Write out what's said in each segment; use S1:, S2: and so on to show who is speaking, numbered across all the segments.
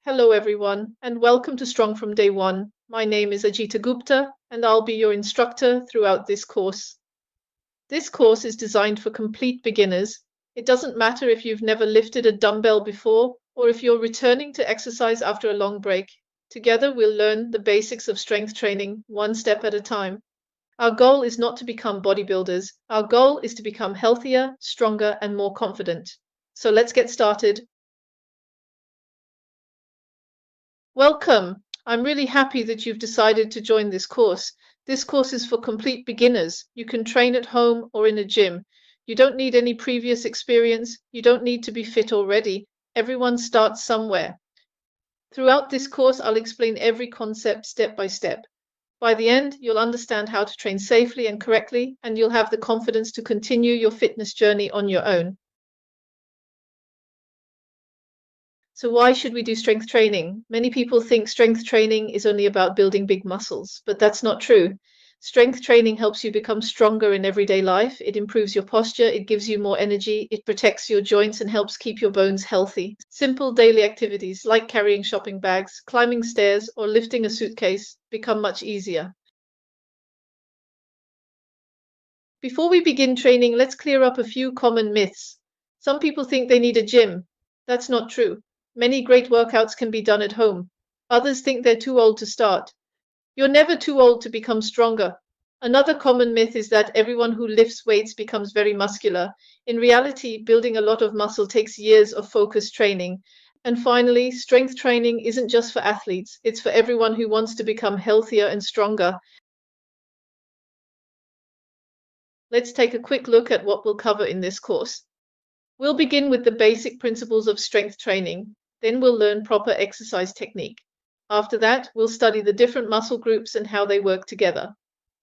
S1: Hello, everyone, and welcome to Strong from Day One. My name is Ajita Gupta, and I'll be your instructor throughout this course. This course is designed for complete beginners. It doesn't matter if you've never lifted a dumbbell before or if you're returning to exercise after a long break. Together, we'll learn the basics of strength training one step at a time. Our goal is not to become bodybuilders. Our goal is to become healthier, stronger, and more confident. So let's get started. Welcome. I'm really happy that you've decided to join this course. This course is for complete beginners. You can train at home or in a gym. You don't need any previous experience. You don't need to be fit already. Everyone starts somewhere. Throughout this course, I'll explain every concept step by step. By the end, you'll understand how to train safely and correctly, and you'll have the confidence to continue your fitness journey on your own. So why should we do strength training? Many people think strength training is only about building big muscles, but that's not true. Strength training helps you become stronger in everyday life. It improves your posture, it gives you more energy, it protects your joints and helps keep your bones healthy. Simple daily activities like carrying shopping bags, climbing stairs, or lifting a suitcase become much easier. Before we begin training, let's clear up a few common myths. Some people think they need a gym. That's not true. Many great workouts can be done at home. Others think they're too old to start. You're never too old to become stronger. Another common myth is that everyone who lifts weights becomes very muscular. In reality, building a lot of muscle takes years of focused training. And finally, strength training isn't just for athletes, it's for everyone who wants to become healthier and stronger. Let's take a quick look at what we'll cover in this course. We'll begin with the basic principles of strength training. Then we'll learn proper exercise technique. After that, we'll study the different muscle groups and how they work together.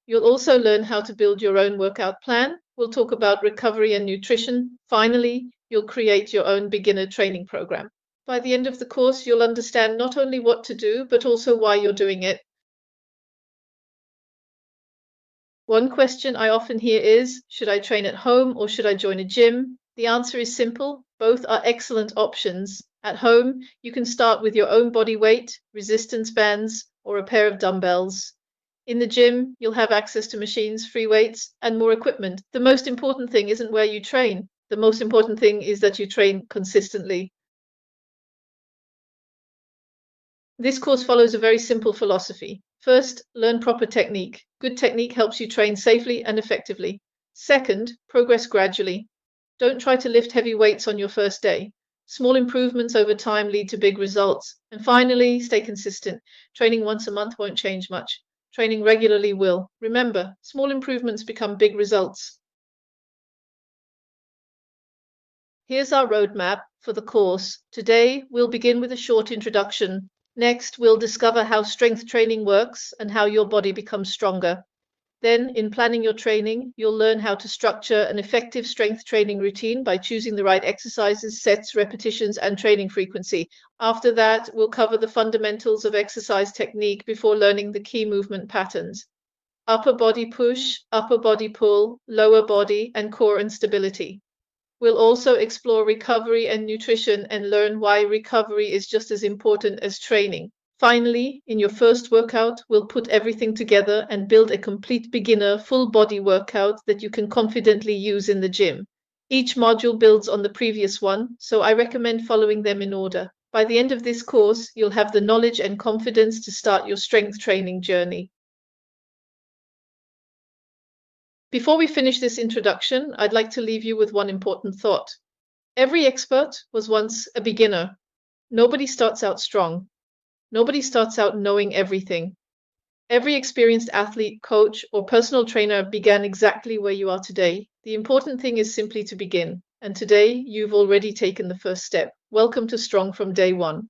S1: You'll also learn how to build your own workout plan. We'll talk about recovery and nutrition. Finally, you'll create your own beginner training program. By the end of the course, you'll understand not only what to do, but also why you're doing it. One question I often hear is, should I train at home or should I join a gym? The answer is simple. Both are excellent options. At home, you can start with your own body weight, resistance bands, or a pair of dumbbells. In the gym, you'll have access to machines, free weights, and more equipment. The most important thing isn't where you train. The most important thing is that you train consistently. This course follows a very simple philosophy. First, learn proper technique. Good technique helps you train safely and effectively. Second, progress gradually. Don't try to lift heavy weights on your first day. Small improvements over time lead to big results. And finally, stay consistent. Training once a month won't change much. Training regularly will. Remember, small improvements become big results. Here's our roadmap for the course. Today, we'll begin with a short introduction. Next, we'll discover how strength training works and how your body becomes stronger. Then, in planning your training, you'll learn how to structure an effective strength training routine by choosing the right exercises, sets, repetitions, and training frequency. After that, we'll cover the fundamentals of exercise technique before learning the key movement patterns. Upper body push, upper body pull, lower body, and core and stability. We'll also explore recovery and nutrition and learn why recovery is just as important as training. Finally, in your first workout, we'll put everything together and build a complete beginner full body workout that you can confidently use in the gym. Each module builds on the previous one, so I recommend following them in order. By the end of this course, you'll have the knowledge and confidence to start your strength training journey. Before we finish this introduction, I'd like to leave you with one important thought. Every expert was once a beginner. Nobody starts out strong. Nobody starts out knowing everything. Every experienced athlete, coach, or personal trainer began exactly where you are today. The important thing is simply to begin. And today, you've already taken the first step. Welcome to Strong from Day One.